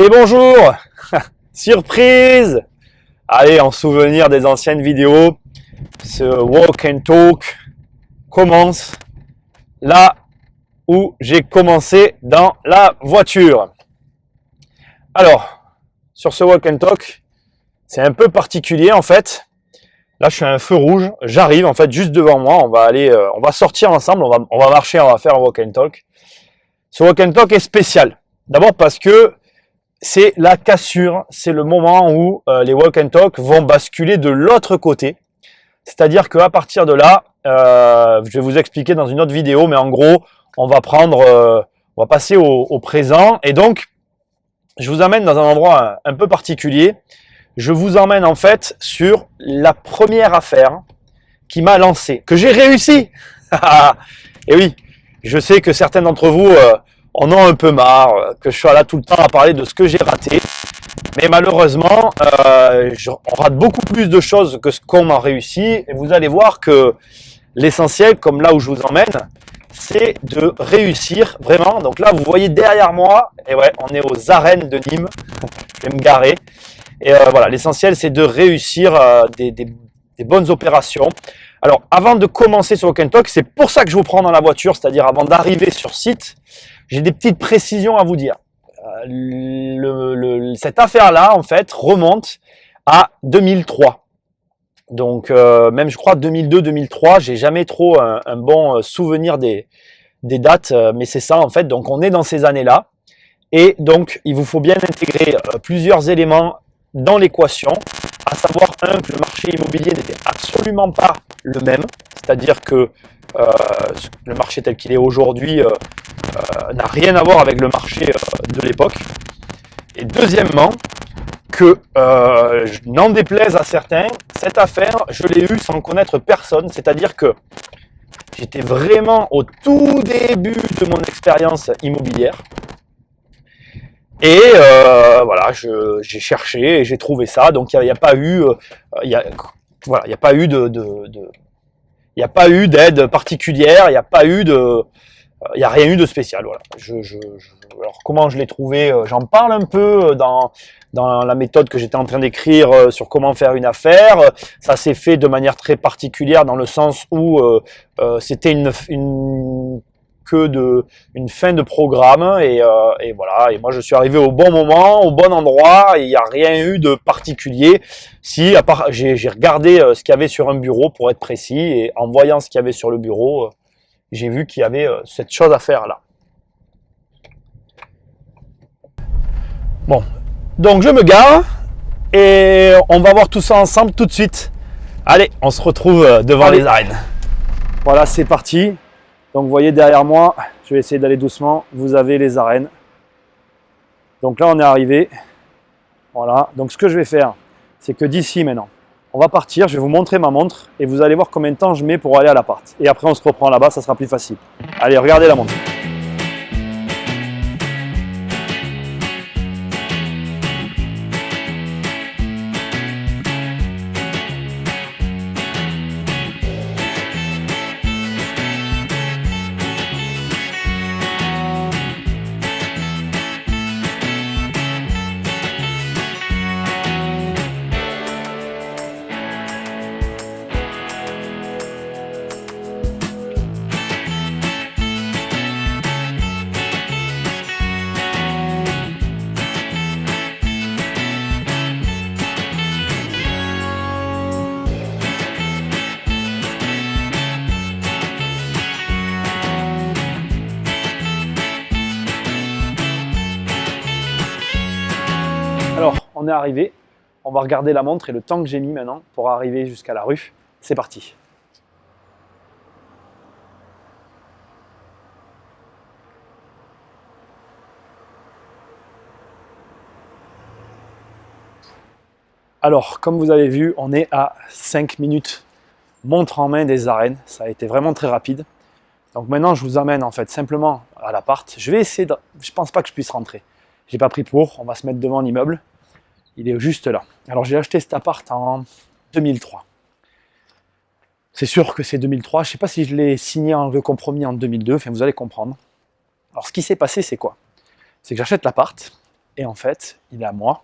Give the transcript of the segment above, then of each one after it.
Et bonjour. Surprise. Allez, en souvenir des anciennes vidéos, ce walk and talk commence là où j'ai commencé dans la voiture. Alors, sur ce walk and talk, c'est un peu particulier en fait. Là, je suis à un feu rouge, j'arrive en fait juste devant moi. On va sortir ensemble, on va marcher, on va faire un walk and talk. Ce walk and talk est spécial. D'abord parce que c'est la cassure, c'est le moment où les walk and talk vont basculer de l'autre côté. C'est-à-dire qu'à partir de là, je vais vous expliquer dans une autre vidéo, mais en gros, on va passer au présent. Et donc, je vous amène dans un endroit un peu particulier. Je vous emmène en fait sur la première affaire qui m'a lancé, que j'ai réussi. Et oui, je sais que certains d'entre vous en ont un peu marre, que je sois là tout le temps à parler de ce que j'ai raté. Mais malheureusement, on rate beaucoup plus de choses que ce qu'on a réussi. Et vous allez voir que l'essentiel, comme là où je vous emmène, c'est de réussir vraiment. Donc là, vous voyez derrière moi, et ouais, on est aux arènes de Nîmes. Je vais me garer. Et voilà, l'essentiel, c'est de réussir des bonnes opérations. Alors, avant de commencer sur Walk and Talk, c'est pour ça que je vous prends dans la voiture, c'est-à-dire avant d'arriver sur site, j'ai des petites précisions à vous dire. Cette affaire-là, en fait, remonte à 2003. Donc, même je crois 2002-2003, j'ai jamais trop un bon souvenir des dates, mais c'est ça en fait. Donc, on est dans ces années-là. Et donc, il vous faut bien intégrer plusieurs éléments dans l'équation, à savoir que le marché immobilier n'était absolument pas le même, c'est-à-dire que le marché tel qu'il est aujourd'hui n'a rien à voir avec le marché de l'époque. Et deuxièmement, que n'en déplaise à certains, cette affaire, je l'ai eue sans connaître personne, c'est-à-dire que j'étais vraiment au tout début de mon expérience immobilière. Et voilà, j'ai cherché et j'ai trouvé ça. Donc il n'y a pas eu, il n'y a pas eu d'aide particulière. Il n'y a pas eu il n'y a rien eu de spécial. Voilà. Alors comment je l'ai trouvé? J'en parle un peu dans la méthode que j'étais en train d'écrire sur comment faire une affaire. Ça s'est fait de manière très particulière dans le sens où c'était une fin de programme et voilà, et moi je suis arrivé au bon moment, au bon endroit, et il n'y a rien eu de particulier. Si à part j'ai regardé ce qu'il y avait sur un bureau pour être précis, et en voyant ce qu'il y avait sur le bureau, j'ai vu qu'il y avait cette chose à faire là. Bon, donc je me gare et on va voir tout ça ensemble tout de suite. Allez, on se retrouve devant les arènes. Voilà, c'est parti. Donc vous voyez derrière moi, je vais essayer d'aller doucement, vous avez les arènes. Donc là on est arrivé. Voilà, donc ce que je vais faire, c'est que d'ici maintenant, on va partir, je vais vous montrer ma montre et vous allez voir combien de temps je mets pour aller à l'appart. Et après on se reprend là-bas, ça sera plus facile. Allez, regardez la montre. Alors, on est arrivé, on va regarder la montre et le temps que j'ai mis maintenant pour arriver jusqu'à la rue. C'est parti. Alors, comme vous avez vu, on est à 5 minutes montre en main des arènes. Ça a été vraiment très rapide. Donc maintenant, je vous amène en fait simplement à l'appart. Je vais essayer de... Je pense pas que je puisse rentrer. J'ai pas pris pour. On va se mettre devant l'immeuble. Il est juste là. Alors j'ai acheté cet appart en 2003. C'est sûr que c'est 2003. Je ne sais pas si je l'ai signé en compromis en 2002. Enfin, vous allez comprendre. Alors ce qui s'est passé, c'est quoi? C'est que j'achète l'appart. et en fait, il est à moi.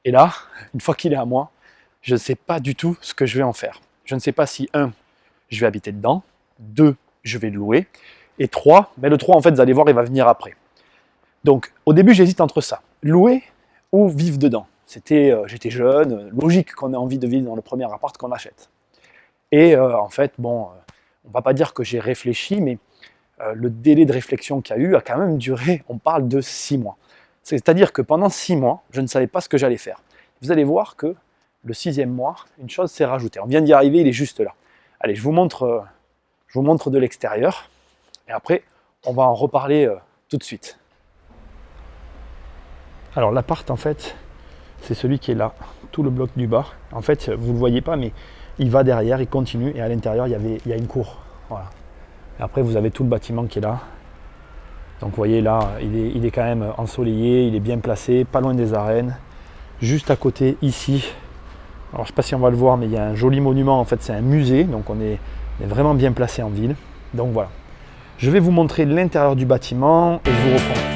Et là, une fois qu'il est à moi, je ne sais pas du tout ce que je vais en faire. Je ne sais pas si, 1, je vais habiter dedans, 2, je vais le louer, et 3, mais le 3, en fait, vous allez voir, il va venir après. Donc, au début, j'hésite entre ça, louer ou vivre dedans. J'étais jeune, logique qu'on ait envie de vivre dans le premier appart qu'on achète. Et en fait, bon, on ne va pas dire que j'ai réfléchi, mais le délai de réflexion qu'il y a eu a quand même duré, on parle de 6 mois. C'est-à-dire que pendant 6 mois, je ne savais pas ce que j'allais faire. Vous allez voir que le 6e mois, une chose s'est rajoutée. On vient d'y arriver, il est juste là. Allez, je vous montre de l'extérieur, et après, on va en reparler tout de suite. Alors l'appart, en fait, c'est celui qui est là, tout le bloc du bas. En fait, vous ne le voyez pas, mais il va derrière, il continue, et à l'intérieur, il y a une cour. Voilà. Et après, vous avez tout le bâtiment qui est là. Donc vous voyez là, il est quand même ensoleillé, il est bien placé, pas loin des arènes. Juste à côté, ici, alors je ne sais pas si on va le voir, mais il y a un joli monument, en fait c'est un musée, donc on est vraiment bien placé en ville. Donc voilà. Je vais vous montrer l'intérieur du bâtiment et je vous reprends.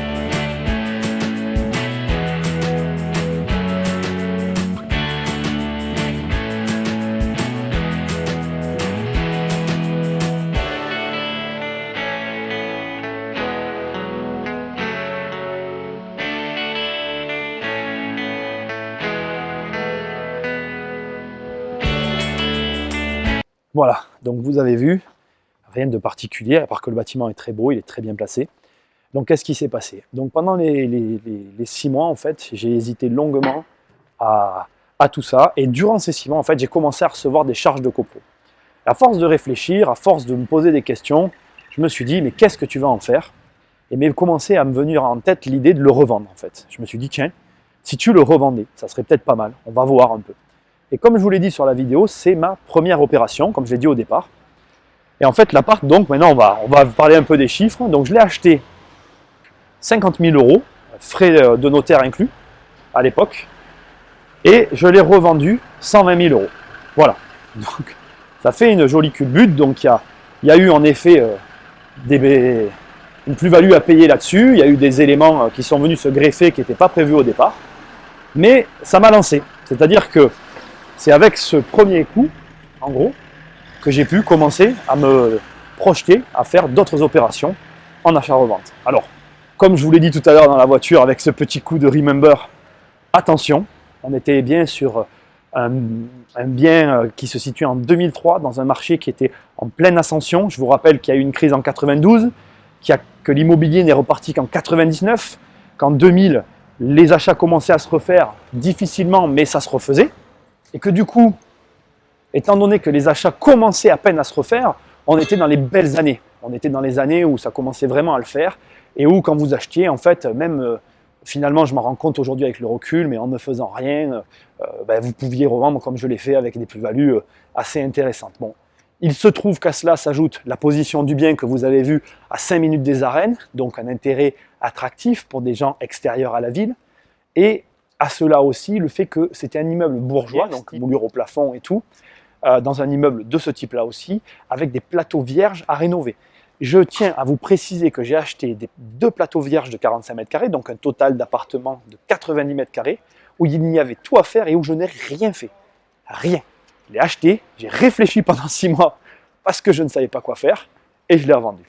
Voilà, donc vous avez vu, rien de particulier, à part que le bâtiment est très beau, il est très bien placé. Donc qu'est-ce qui s'est passé? Donc pendant les 6 mois, en fait, j'ai hésité longuement à tout ça, et durant ces 6 mois, en fait, j'ai commencé à recevoir des charges de copro. À force de réfléchir, à force de me poser des questions, je me suis dit, mais qu'est-ce que tu vas en faire? Et m'est commencé à me venir en tête l'idée de le revendre, en fait. Je me suis dit, tiens, si tu le revendais, ça serait peut-être pas mal, on va voir un peu. Et comme je vous l'ai dit sur la vidéo, c'est ma première opération, comme je l'ai dit au départ. Et en fait, l'appart, donc maintenant on va parler un peu des chiffres. Donc je l'ai acheté 50 000 €, frais de notaire inclus, à l'époque. Et je l'ai revendu 120 000 €. Voilà. Donc ça fait une jolie culbute. Donc il y a eu en effet une plus-value à payer là-dessus. Il y a eu des éléments qui sont venus se greffer qui n'étaient pas prévus au départ. Mais ça m'a lancé. C'est-à-dire que c'est avec ce premier coup, en gros, que j'ai pu commencer à me projeter à faire d'autres opérations en achat-revente. Alors, comme je vous l'ai dit tout à l'heure dans la voiture avec ce petit coup de remember, attention, on était bien sur un bien qui se situe en 2003 dans un marché qui était en pleine ascension. Je vous rappelle qu'il y a eu une crise en 92, que l'immobilier n'est reparti qu'en 99, qu'en 2000, les achats commençaient à se refaire difficilement, mais ça se refaisait. Et que du coup, étant donné que les achats commençaient à peine à se refaire, on était dans les belles années. On était dans les années où ça commençait vraiment à le faire et où quand vous achetiez, en fait, même finalement, je m'en rends compte aujourd'hui avec le recul, mais en ne faisant rien, vous pouviez revendre comme je l'ai fait avec des plus-values assez intéressantes. Bon, il se trouve qu'à cela s'ajoute la position du bien que vous avez vu à 5 minutes des arènes, donc un intérêt attractif pour des gens extérieurs à la ville, et à cela aussi le fait que c'était un immeuble bourgeois, donc moulure au plafond et tout, dans un immeuble de ce type-là aussi, avec des plateaux vierges à rénover. Je tiens à vous préciser que j'ai acheté 2 plateaux vierges de 45 mètres carrés, donc un total d'appartement de 90 mètres carrés, où il y avait tout à faire et où je n'ai rien fait. Rien. Je l'ai acheté, j'ai réfléchi pendant 6 mois parce que je ne savais pas quoi faire, et je l'ai revendu.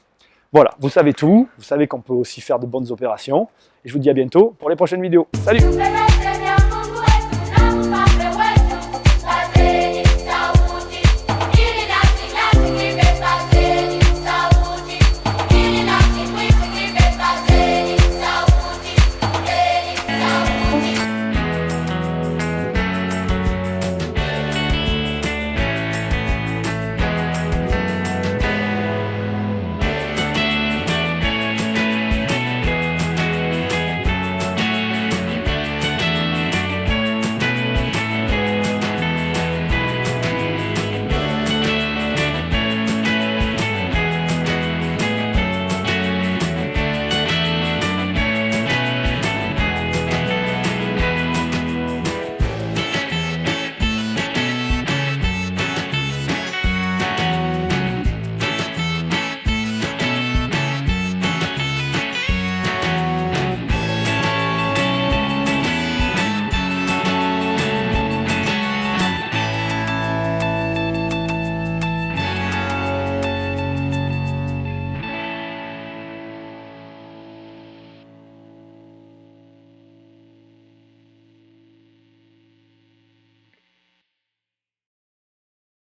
Voilà, vous savez tout, vous savez qu'on peut aussi faire de bonnes opérations, et je vous dis à bientôt pour les prochaines vidéos. Salut!